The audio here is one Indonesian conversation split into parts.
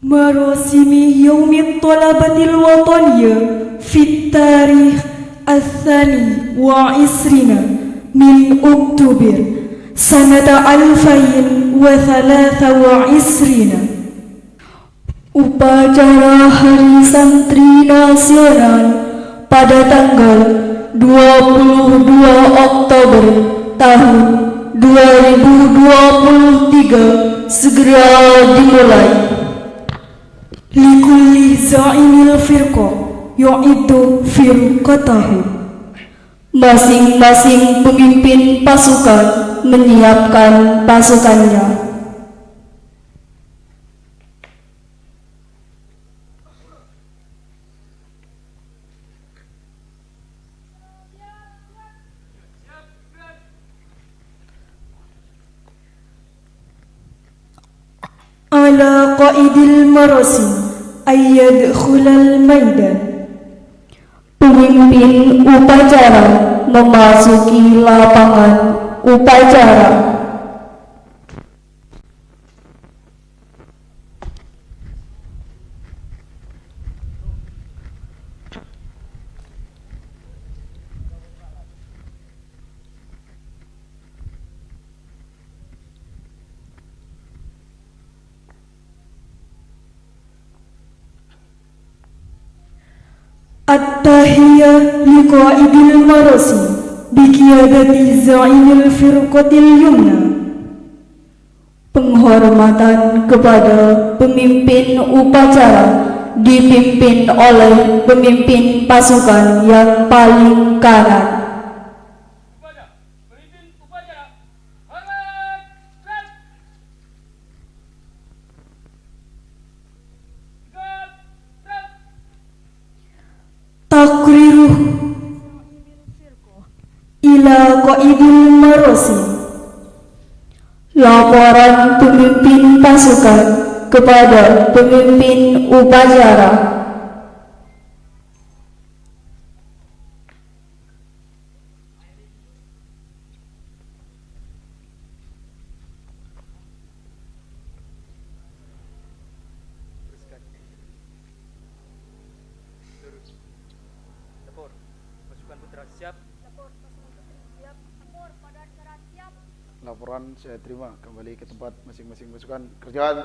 مراسم يوم الطلبة الوطنية في التاريخ 22 من أكتوبر سنة 2023. Upacara Hari Santri Nasional pada tanggal 22 Oktober tahun 2023 segera dimulai. Likulli za'imil firqah yu'iddu firqatahu. Masing-masing pemimpin pasukan menyiapkan pasukannya. Ala qaidil marasim ayyadkhulal maidan. Pemimpin upacara memasuki lapangan upacara. At-tahiyya liqa'idil marasim biqiyadati za'imil firqatil yumna. Penghormatan kepada pemimpin upacara dipimpin oleh pemimpin pasukan yang paling kanan. Takriruh ila qaidil marasim. Laporan pemimpin pasukan kepada pemimpin upacara. Laporan saya terima, kembali ke tempat masing-masing pasukan. Kerjaan.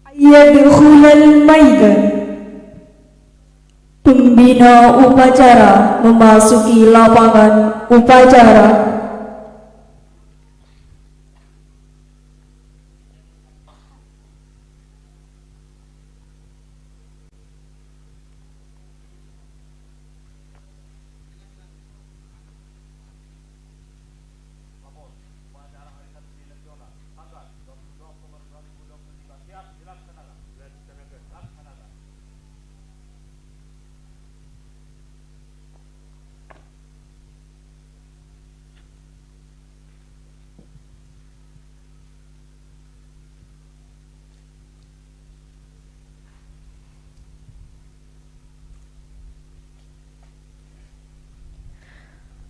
Ayyadkhulal maidan. Pembina upacara memasuki lapangan upacara.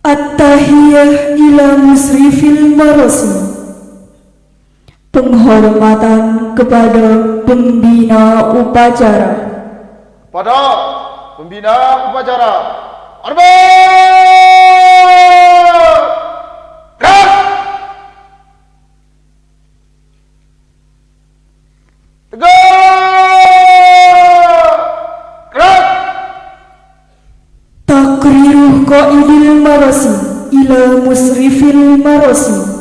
At-tahiyyah ila musrifil marasim. Penghormatan kepada pembina upacara. Pada pembina upacara. Arba'ah! Gerak! Tegak! Gerak! Takriruh qaidil marasim ila musrifil marasim.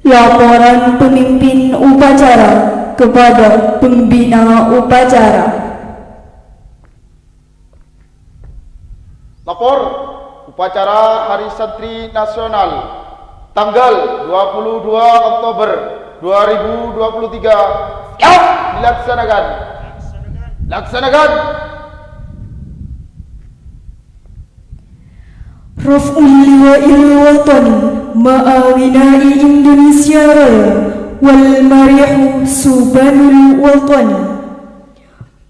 Laporan pemimpin upacara kepada pembina upacara. Lapor upacara Hari Santri Nasional tanggal 22 Oktober 2023 siap dilaksanakan. Laksanakan. Raf'ul liwa'il watani ma'awinai Indonesia Raya wal marihu subanul watani.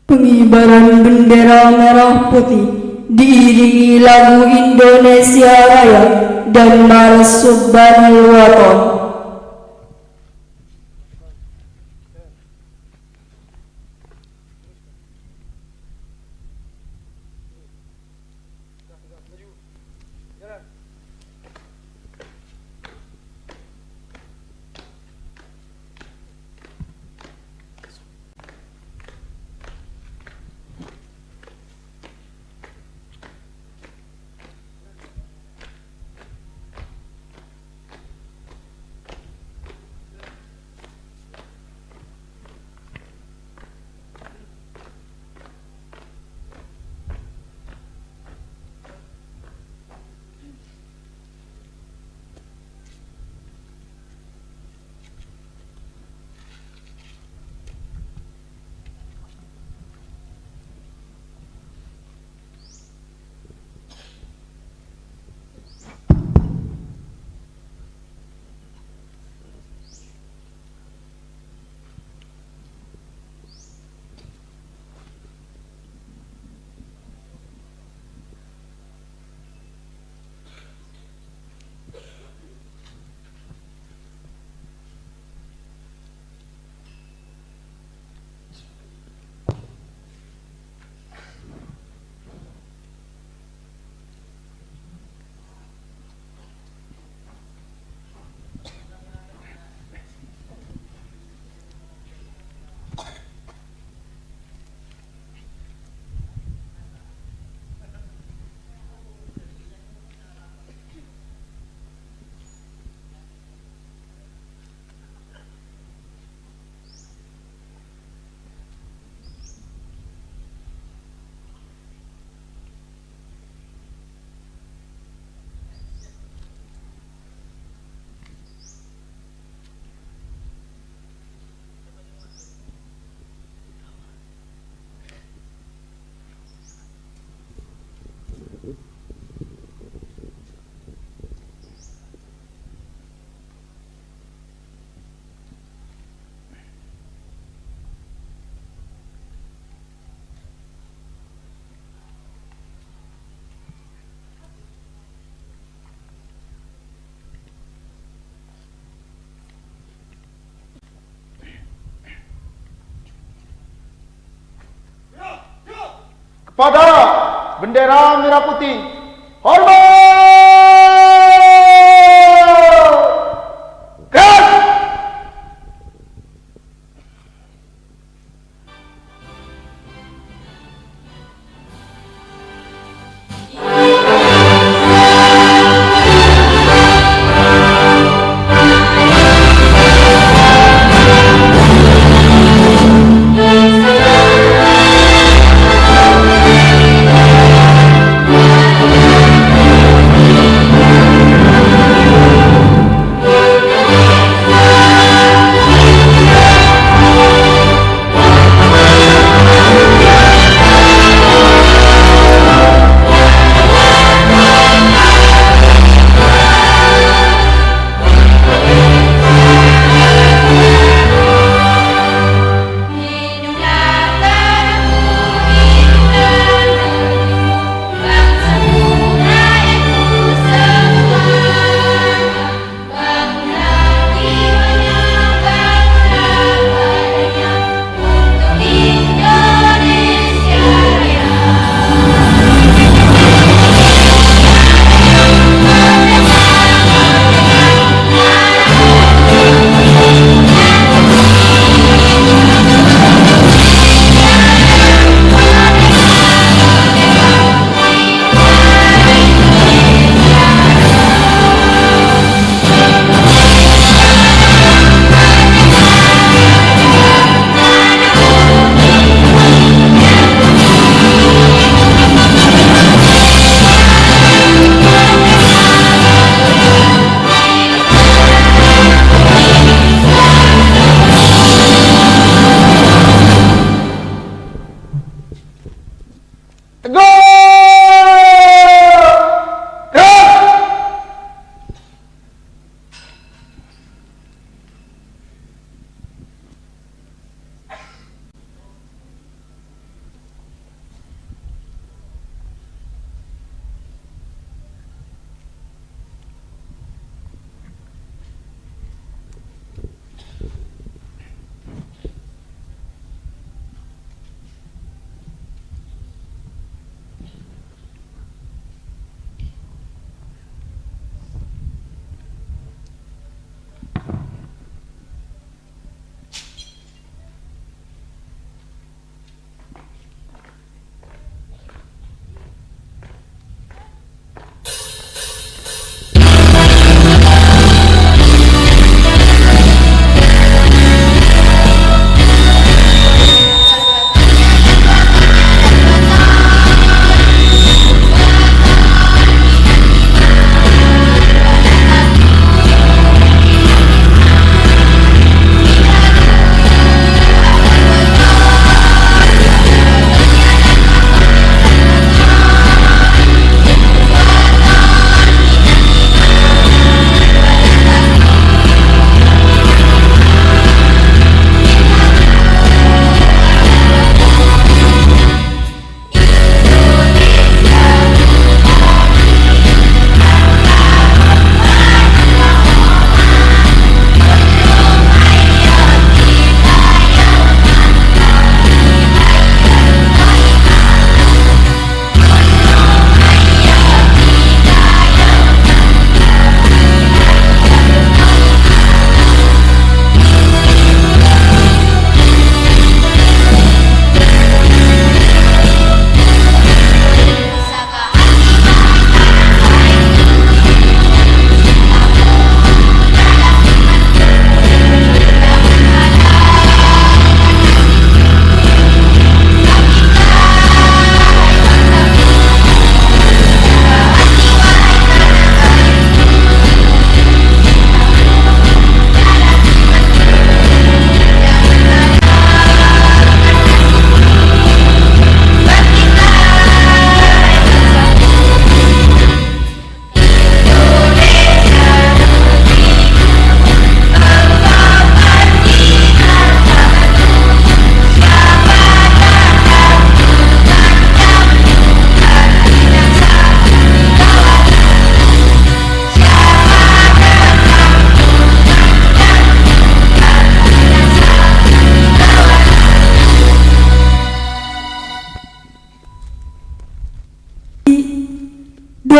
Pengibaran bendera merah putih diiringi lagu Indonesia Raya dan Mars Subhanal Watan. Pada bendera merah putih, hormat! Gerak!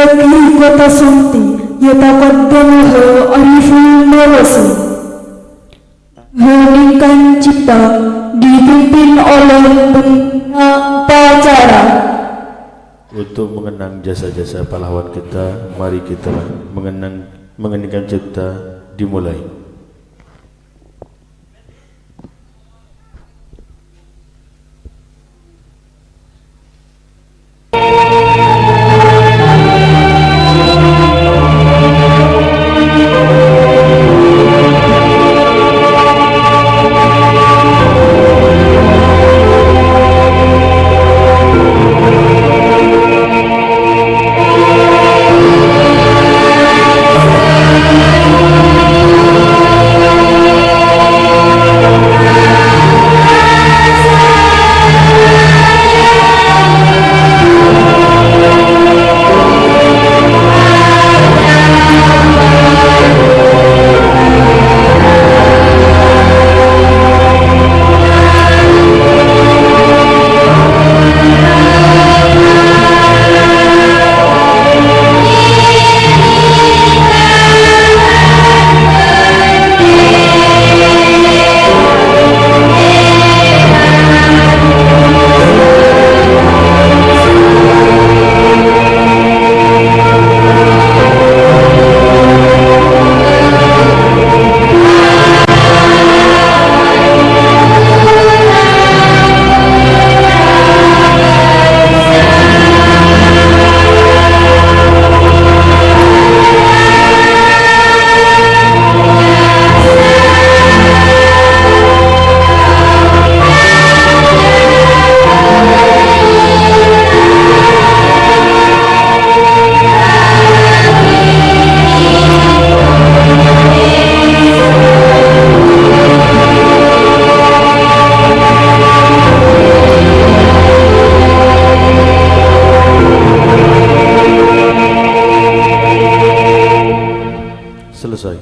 Sebagai kota sunti yataqaddamuha ariful marasi, heningkan cipta dipimpin oleh pengacara. Untuk mengenang jasa-jasa pahlawan kita, mari kita mengeningkan cipta dimulai. Selesai.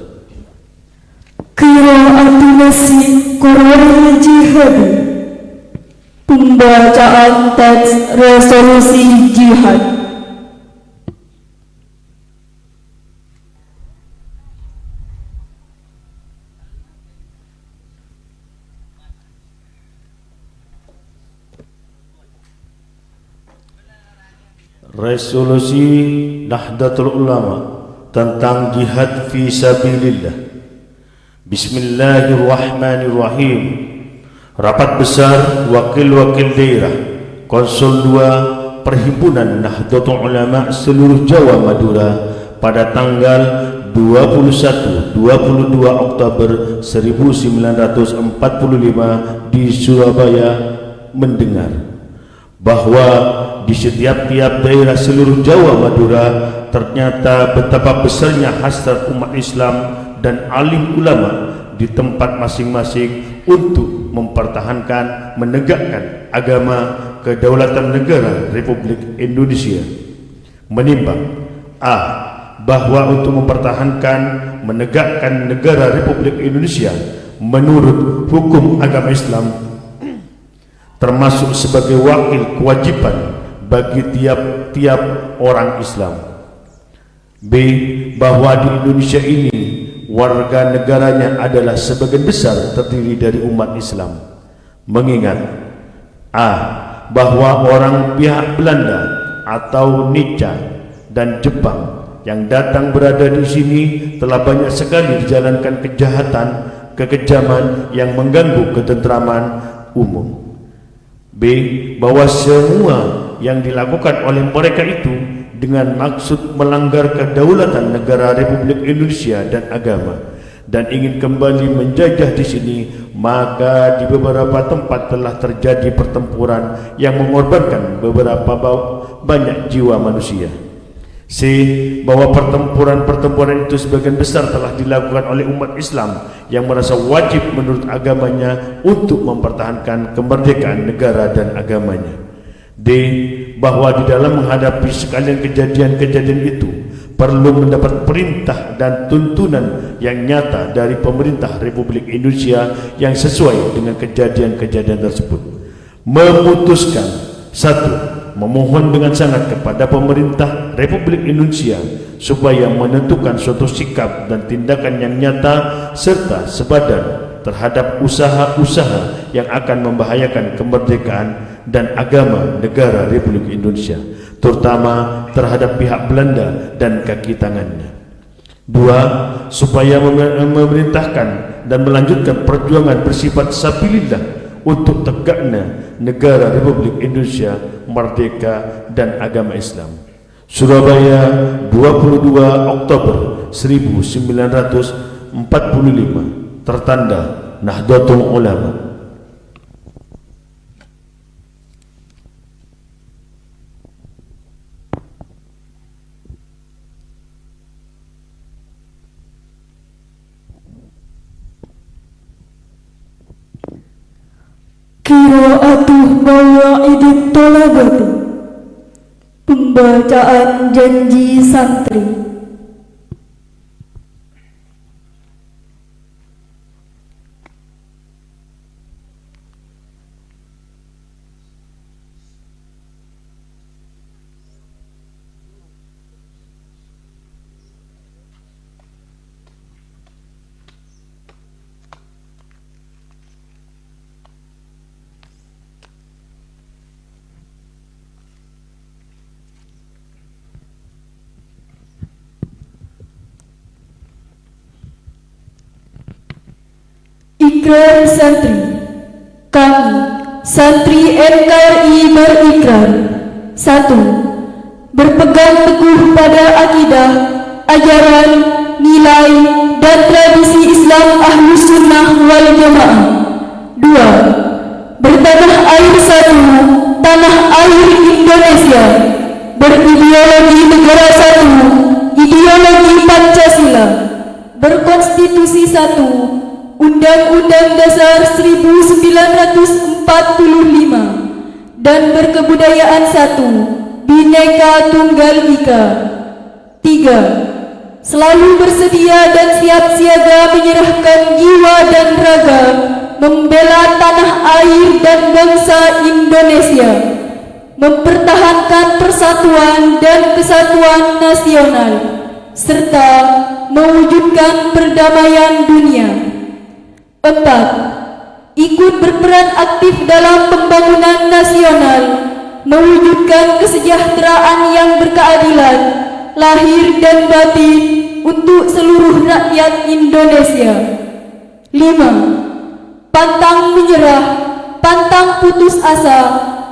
Qiraatu nasi Qur'anil jihad, pembacaan teks resolusi jihad. Resolusi Nahdlatul Ulama tentang jihad fi sabilillah. Bismillahirrahmanirrahim. Rapat besar wakil-wakil daerah Konsul 2 Perhimpunan Nahdlatul Ulama seluruh Jawa Madura pada tanggal 21-22 Oktober 1945 di Surabaya mendengar bahwa di setiap-tiap daerah seluruh Jawa Madura ternyata betapa besarnya hasrat umat Islam dan alim ulama di tempat masing-masing untuk mempertahankan, menegakkan agama kedaulatan negara Republik Indonesia. Menimbang A. Bahwa untuk mempertahankan, menegakkan negara Republik Indonesia menurut hukum agama Islam termasuk sebagai wakil kewajiban bagi tiap-tiap orang Islam. B. Bahwa di Indonesia ini warga negaranya adalah sebagian besar terdiri dari umat Islam. Mengingat A. Bahwa orang pihak Belanda atau Nica dan Jepang yang datang berada di sini telah banyak sekali dijalankan kejahatan, kekejaman yang mengganggu ketentraman umum. B. Bahwa semua yang dilakukan oleh mereka itu dengan maksud melanggar kedaulatan negara Republik Indonesia dan agama dan ingin kembali menjajah di sini, maka di beberapa tempat telah terjadi pertempuran yang mengorbankan banyak jiwa manusia. C. Bahwa pertempuran-pertempuran itu sebagian besar telah dilakukan oleh umat Islam yang merasa wajib menurut agamanya untuk mempertahankan kemerdekaan negara dan agamanya. D. Bahwa di dalam menghadapi sekalian kejadian-kejadian itu perlu mendapat perintah dan tuntunan yang nyata dari pemerintah Republik Indonesia yang sesuai dengan kejadian-kejadian tersebut. Memutuskan 1. memohon dengan sangat kepada pemerintah Republik Indonesia supaya menentukan suatu sikap dan tindakan yang nyata serta sepadan terhadap usaha-usaha yang akan membahayakan kemerdekaan dan agama negara Republik Indonesia, terutama terhadap pihak Belanda dan kaki tangannya. 2. Supaya memerintahkan dan melanjutkan perjuangan bersifat sabilillah untuk tegaknya negara Republik Indonesia merdeka dan agama Islam. Surabaya, 22 Oktober 1945. Tertanda Nahdlatul Ulama. Qira'atuh mawa'idit tolabati, pembacaan janji santri. Ikrar santri. Kami, santri NKRI berikrar. 1. Berpegang teguh pada akidah, ajaran, nilai, dan tradisi Islam Ahlus Sunnah wal Jamaah. 2. Bertanah air satu, tanah air Indonesia. Berideologi negara satu, ideologi Pancasila. Berkonstitusi satu, Undang-Undang Dasar 1945, dan berkebudayaan satu, Bhinneka Tunggal Ika. 3. Selalu bersedia dan siap siaga menyerahkan jiwa dan raga membela tanah air dan bangsa Indonesia, mempertahankan persatuan dan kesatuan nasional, serta mewujudkan perdamaian dunia. 4. Ikut berperan aktif dalam pembangunan nasional, mewujudkan kesejahteraan yang berkeadilan, lahir dan batin untuk seluruh rakyat Indonesia. 5. Pantang menyerah, pantang putus asa,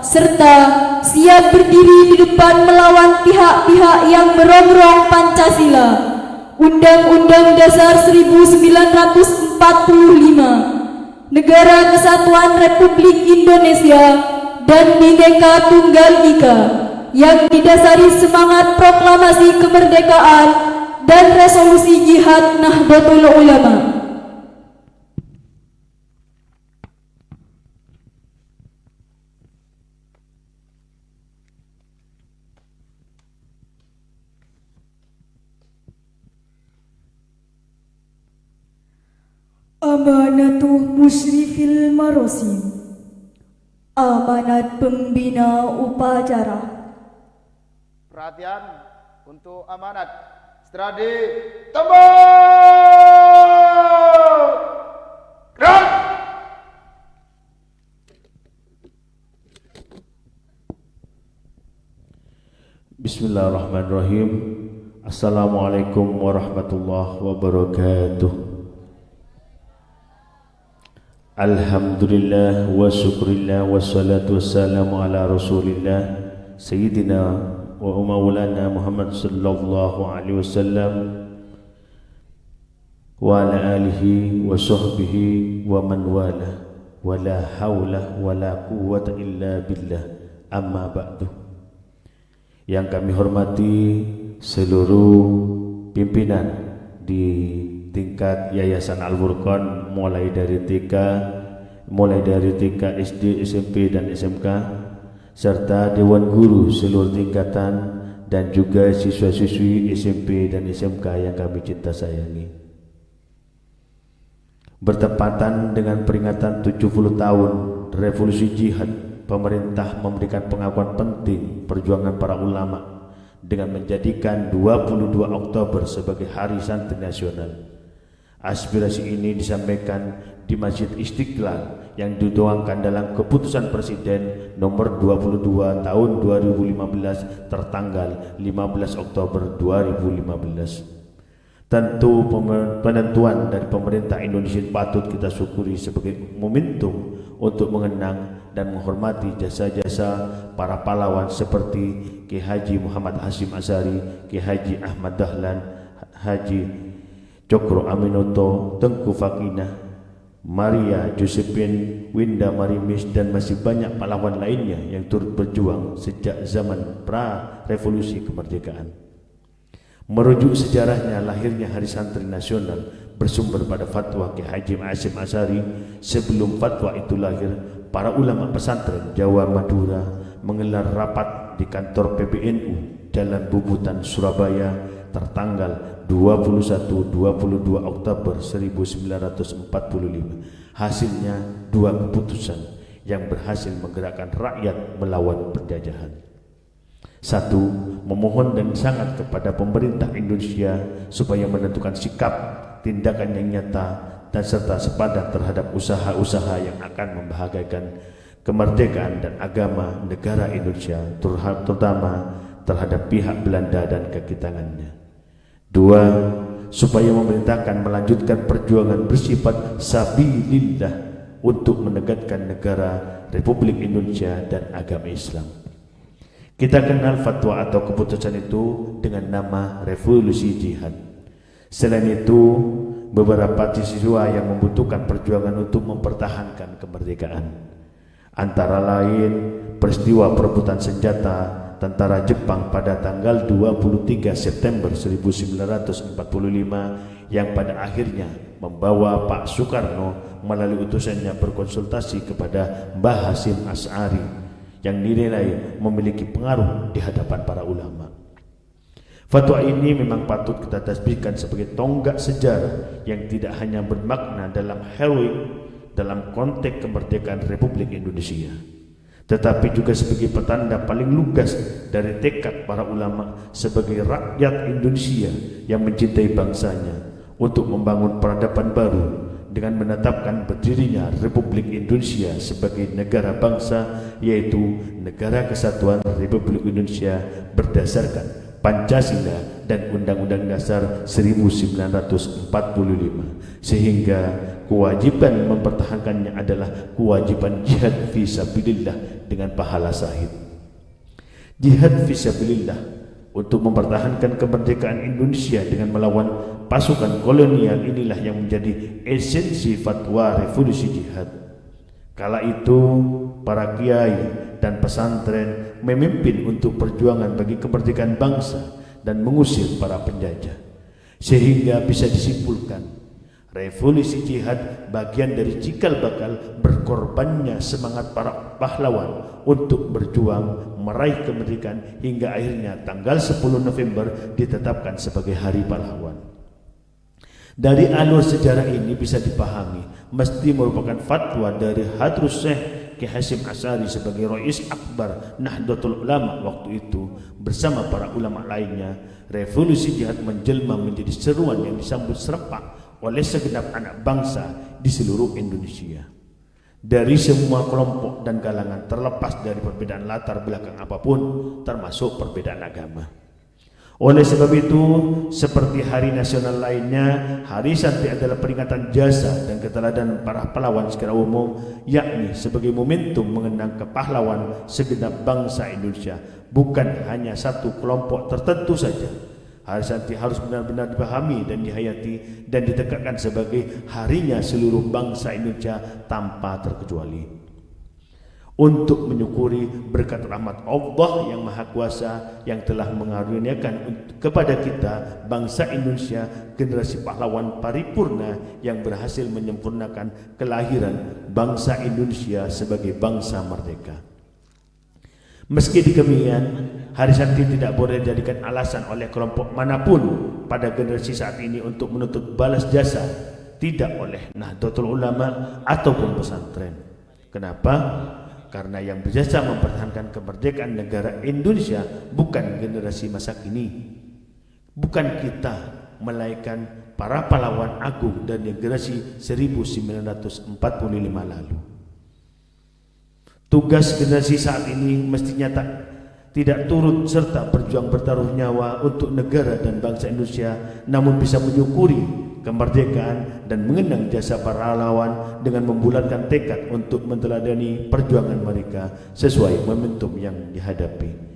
serta siap berdiri di depan melawan pihak-pihak yang merongrong Pancasila, Undang-Undang Dasar 1945, Negara Kesatuan Republik Indonesia, dan Bhinneka Tunggal Ika yang didasari semangat proklamasi kemerdekaan dan resolusi jihad Nahdlatul Ulama. Amanatuh Musyrifil Marosim, amanat pembina upacara. Perhatian untuk amanat. Stradi tembak. Gerak. Bismillahirrahmanirrahim. Assalamualaikum warahmatullahi wabarakatuh. Alhamdulillah wa syukurillah wa salatu wassalamu ala rasulillah Sayyidina wa maulana Muhammad sallallahu alaihi wasallam wa ala alihi wa sahbihi wa man wala wa la hawla wa la quwwata illa billah, amma ba'du. Yang kami hormati seluruh pimpinan di tingkat Yayasan Al-Furqan, mulai dari TK, SD, SMP, dan SMK, serta Dewan Guru seluruh tingkatan, dan juga siswa-siswi SMP dan SMK yang kami cinta sayangi. Bertepatan dengan peringatan 70 tahun Revolusi Jihad pemerintah memberikan pengakuan penting perjuangan para ulama dengan menjadikan 22 Oktober sebagai Hari Santri Nasional. Aspirasi ini disampaikan di Masjid Istiqlal yang dituangkan dalam keputusan Presiden nomor 22 tahun 2015 tertanggal 15 Oktober 2015. Tentu penentuan dari pemerintah Indonesia patut kita syukuri sebagai momentum untuk mengenang dan menghormati jasa-jasa para pahlawan seperti Ki Haji Muhammad Hasyim Asy'ari, Ki Haji Ahmad Dahlan, Haji Cokro Aminoto, Tengku Fakinah, Maria Josephine, Winda Marimis, dan masih banyak pahlawan lainnya yang turut berjuang sejak zaman pra-revolusi kemerdekaan. Merujuk sejarahnya lahirnya Hari Santri Nasional bersumber pada fatwa Ki Haji Hasyim Asy'ari. Sebelum fatwa itu lahir, para ulama pesantren Jawa Madura menggelar rapat di kantor PBNU Jalan Bubutan, Surabaya tertanggal 21-22 Oktober 1945. Hasilnya dua keputusan yang berhasil menggerakkan rakyat melawan penjajahan. Satu, memohon dan sangat kepada pemerintah Indonesia supaya menentukan sikap, tindakan yang nyata dan serta sepadan terhadap usaha-usaha yang akan membahagiakan kemerdekaan dan agama negara Indonesia, terutama terhadap pihak Belanda dan kaki tangannya. Dua, supaya memerintahkan melanjutkan perjuangan bersifat sabilillah untuk menegakkan negara Republik Indonesia dan agama Islam. Kita kenal fatwa atau keputusan itu dengan nama Revolusi Jihad. Selain itu, beberapa siswa yang membutuhkan perjuangan untuk mempertahankan kemerdekaan, antara lain peristiwa perebutan senjata tentara Jepang pada tanggal 23 September 1945 yang pada akhirnya membawa Pak Soekarno melalui utusannya berkonsultasi kepada Mbah Hasyim Asy'ari yang dinilai memiliki pengaruh di hadapan para ulama. Fatwa ini memang patut kita tasbihkan sebagai tonggak sejarah yang tidak hanya bermakna dalam heroik dalam konteks kemerdekaan Republik Indonesia, tetapi juga sebagai petanda paling lugas dari tekad para ulama sebagai rakyat Indonesia yang mencintai bangsanya untuk membangun peradaban baru dengan menetapkan berdirinya Republik Indonesia sebagai negara bangsa, yaitu Negara Kesatuan Republik Indonesia berdasarkan Pancasila dan Undang-Undang Dasar 1945, sehingga kewajiban mempertahankannya adalah kewajiban jihad fisabilillah dengan pahala syahid. Jihad fisabilillah untuk mempertahankan kemerdekaan Indonesia dengan melawan pasukan kolonial inilah yang menjadi esensi fatwa Revolusi Jihad. Kala itu para kiai dan pesantren memimpin untuk perjuangan bagi kemerdekaan bangsa dan mengusir para penjajah, sehingga bisa disimpulkan Revolusi Jihad bagian dari cikal bakal berkorbannya semangat para pahlawan untuk berjuang meraih kemerdekaan hingga akhirnya tanggal 10 November ditetapkan sebagai Hari Pahlawan. Dari alur sejarah ini bisa dipahami mesti merupakan fatwa dari Hadrus Syekh Ki Hasyim Asy'ari sebagai Rais Akbar Nahdlatul Ulama waktu itu bersama para ulama lainnya. Revolusi Jihad menjelma menjadi seruan yang disambut serempak oleh segenap anak bangsa di seluruh Indonesia, dari semua kelompok dan kalangan, terlepas dari perbedaan latar belakang apapun, termasuk perbedaan agama. Oleh sebab itu, seperti hari nasional lainnya, Hari Santri adalah peringatan jasa dan keteladanan para pahlawan secara umum, yakni sebagai momentum mengenang kepahlawan segenap bangsa Indonesia, bukan hanya satu kelompok tertentu saja. Hari Santri harus benar-benar dipahami dan dihayati dan ditegakkan sebagai harinya seluruh bangsa Indonesia tanpa terkecuali, untuk menyukuri berkat rahmat Allah yang Maha Kuasa yang telah mengaruniakan kepada kita bangsa Indonesia generasi pahlawan paripurna yang berhasil menyempurnakan kelahiran bangsa Indonesia sebagai bangsa merdeka. Meski demikian, Hari Santri tidak boleh dijadikan alasan oleh kelompok manapun pada generasi saat ini untuk menuntut balas jasa, tidak oleh Nahdlatul Ulama ataupun pesantren. Kenapa? karena yang berjasa mempertahankan kemerdekaan negara Indonesia bukan generasi masa kini, bukan kita, melainkan para pahlawan agung dan generasi 1945 lalu. Tugas generasi saat ini mestinya tidak turut serta berjuang bertaruh nyawa untuk negara dan bangsa Indonesia, namun bisa menyukuri kemerdekaan dan mengenang jasa para pahlawan dengan membulatkan tekad untuk meneladani perjuangan mereka sesuai momentum yang dihadapi.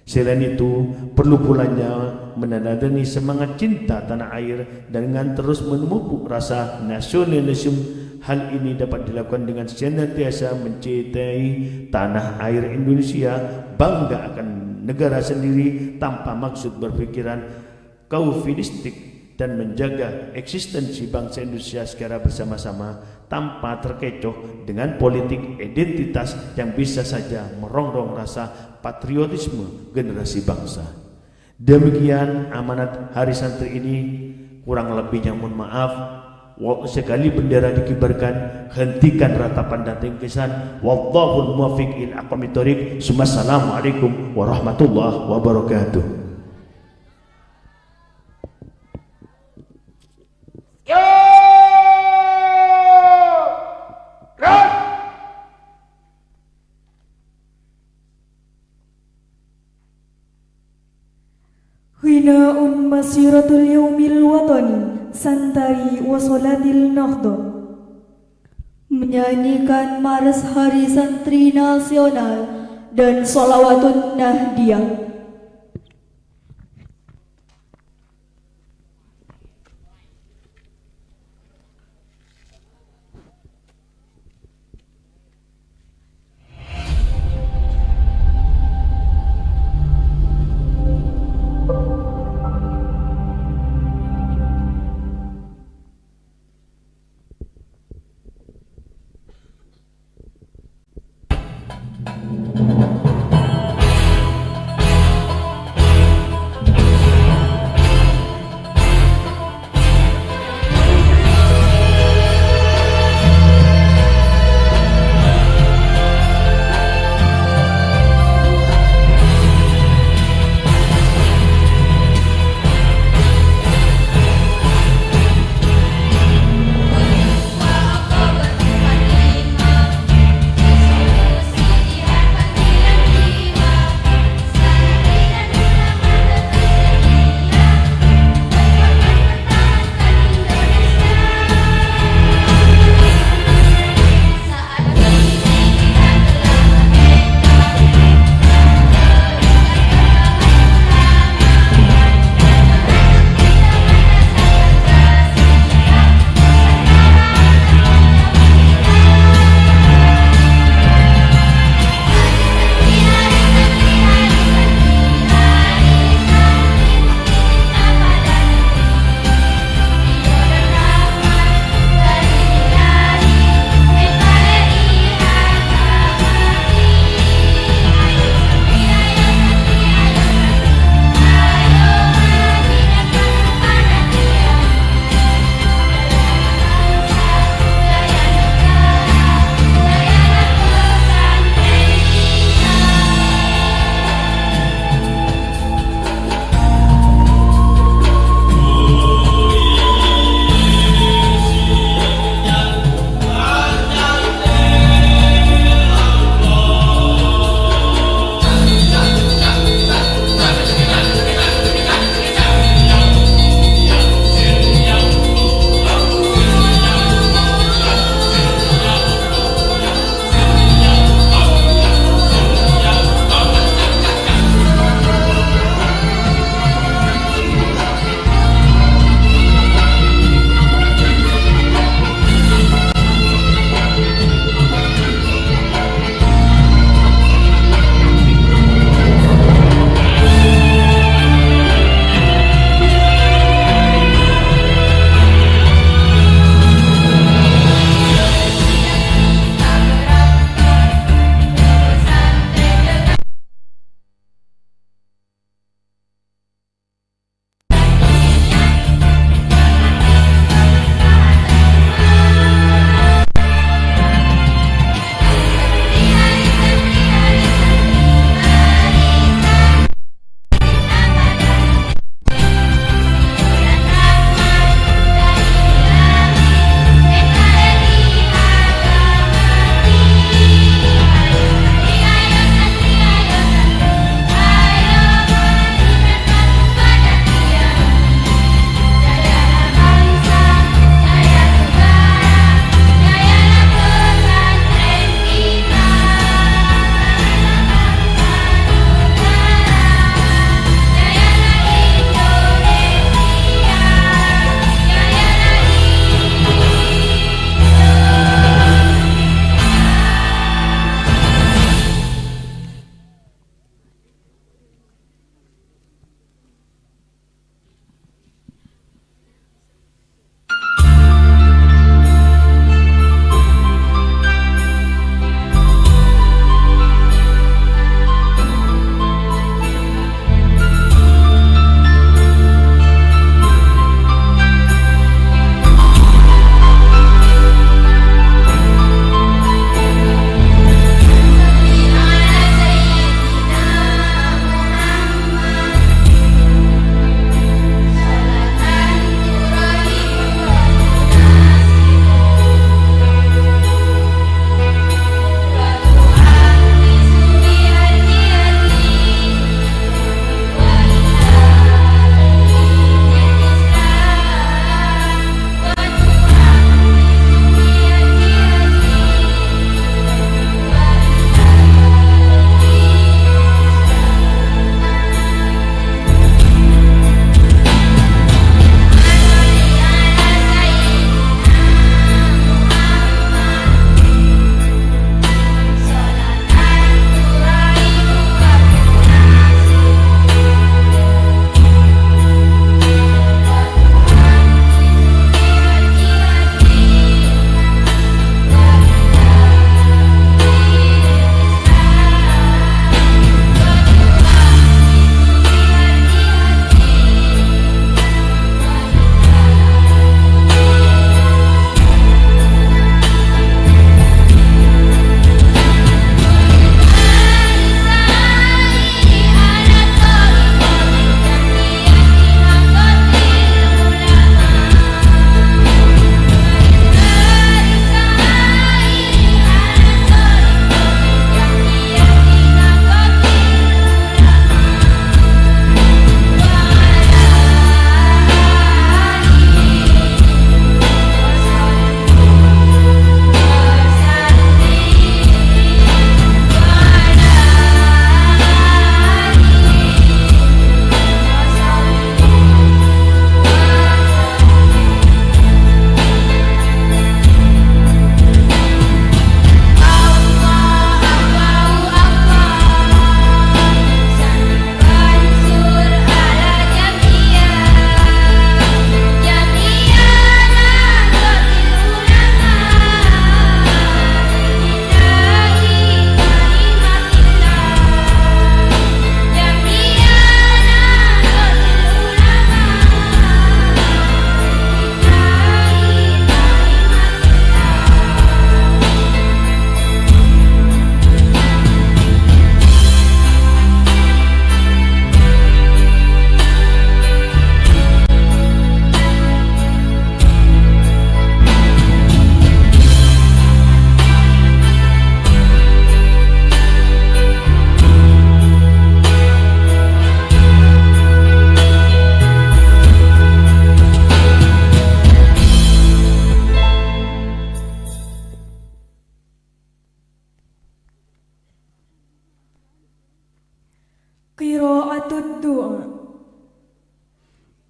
Selain itu, perlu pulanya meneladani semangat cinta tanah air dan dengan terus memupuk rasa nasionalisme. Hal ini dapat dilakukan dengan senantiasa mencintai tanah air Indonesia, bangga akan negara sendiri tanpa maksud berpikiran kaufilistik, dan menjaga eksistensi bangsa Indonesia secara bersama-sama tanpa terkecoh dengan politik identitas yang bisa saja merongrong rasa patriotisme generasi bangsa. Demikian amanat Hari Santri ini, kurang lebihnya mohon maaf. Sekali bendera dikibarkan, hentikan ratapan dan tingkisan. Wallahul muwaffiq ila aqwamit thoriq. Assalamualaikum warahmatullahi wabarakatuh. Ghina'un masiratul yaumil watani Santari wa sholatil nahdha, menyanyikan Maras Hari Santri Nasional dan Sholawatun Nahdiyah.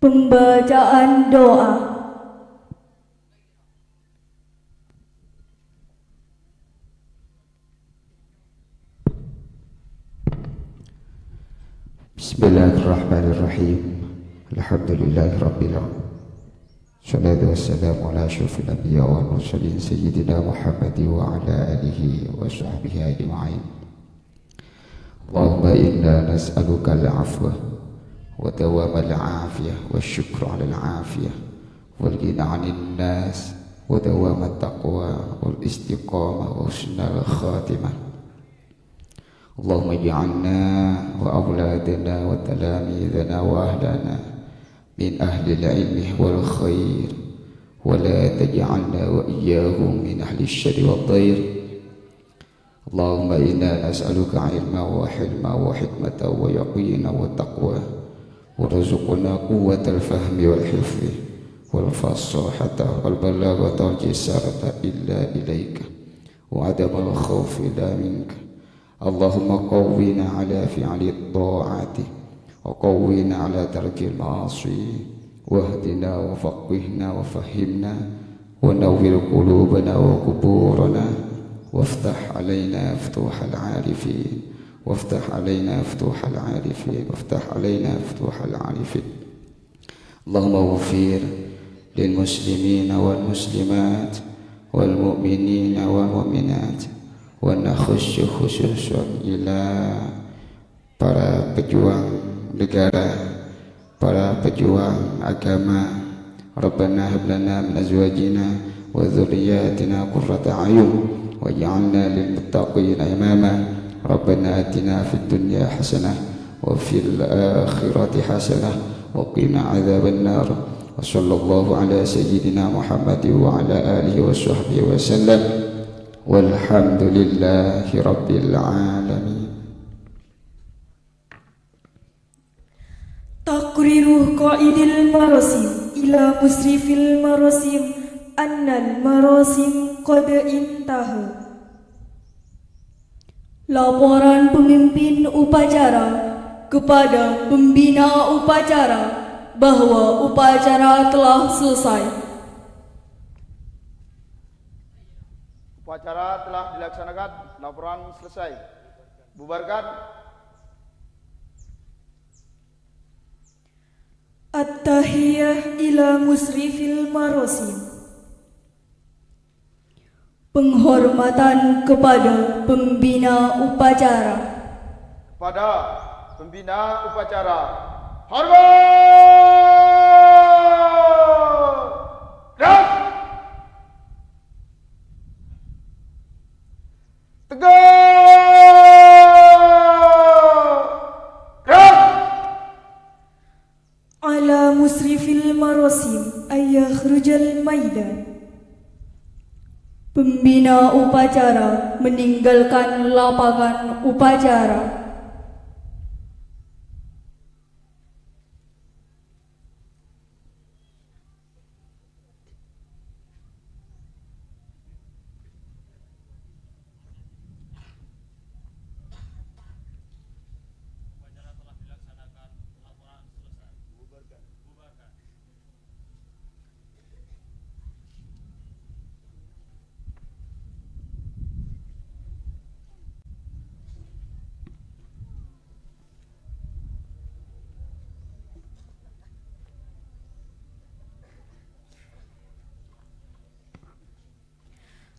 Pembacaan doa. Bismillahirrahmanirrahim. Alhamdulillahirabbil alamin. Salatu wassalamu ala asyrafil anbiya wal mursalin sayyidina Muhammad wa ala alihi wa sahbihi ajma'in. Allahumma inna nas'aluka al-'afwa wa dawama al-'afiyah wa syukra 'ala al-'afiyah wal ghina 'anil nas wa dawama at-taqwa wal istiqamah wa husnal khatimah. Allahumma ij'alna wa awladana wa talamidana wa ahlana min ahli al-ilmi wal khair wa la taj'alna wa iyyahum min ahli asy-syarri wad dhair. Allahumma inna nas'aluka ilma wa hilma wa hikmata wa yaqina wa taqwa wa rzuqna quwwatal fahmi wal hifzi wal fasahata wal balaghata wal jisarata illa ilaika wa adamal khawfi illa minka. Allahumma qawwina ala fi'li at-ta'ati wa qawwina ala tarki al-ma'asi wahdina wa faqihna wa fahimna wa nawwir qulubana wa quburana waftah alaina futuhal arifin waftah alaina futuhal arifin waftah alaina futuhal arifin. Allahumma ighfir lil muslimina wal muslimat wal mu'minina wal mu'minat wa nakhussu khususan ila para pejuang negara, para pejuang agama. Rabbana hab lana min azwajina wa dhurriyyatina qurrata a'yun waj'alna lil muttaqina imama. Rabbana atina fid dunya hasanah wa fil akhirati hasanah wa qina adzaban nar. Wa sallallahu ala sayyidina Muhammad wa ala alihi wa sahbihi wa sallam. Walhamdulillahi rabbil alamin. Taqriru qaidil marasim ila musrifil marasim annal marasim qad intaha. Laporan pemimpin upacara kepada pembina upacara bahwa upacara telah selesai. Upacara telah dilaksanakan, laporan selesai. Bubarkan. At-tahiyah ila musrifil marasim. Penghormatan kepada pembina upacara. Kepada pembina upacara. Hormat! Gerak! Tegak! Gerak! Ala musrifil marasim ayakhrujal maidan. Pembina upacara meninggalkan lapangan upacara.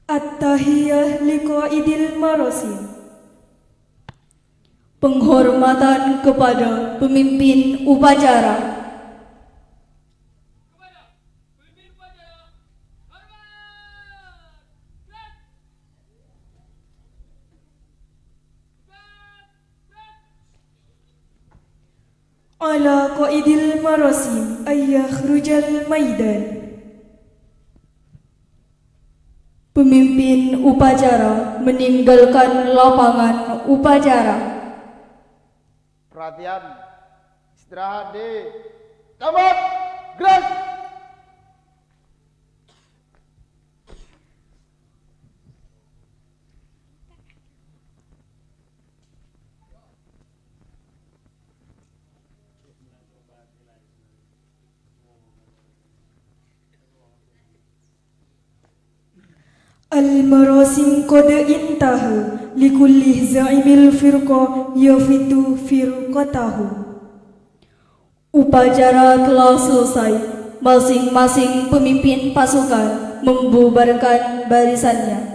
At-tahiyah liqaidil marasim. Penghormatan kepada pemimpin upacara. Ala qaidil marasim ayakhrujal maidan. Pemimpin upacara meninggalkan lapangan upacara. Perhatian, istirahat di tempat. Gerak! Al-marasim qad intaha likulli za'imil firqa yafitu firqatahu. Upacara telah selesai. Masing-masing pemimpin pasukan membubarkan barisannya.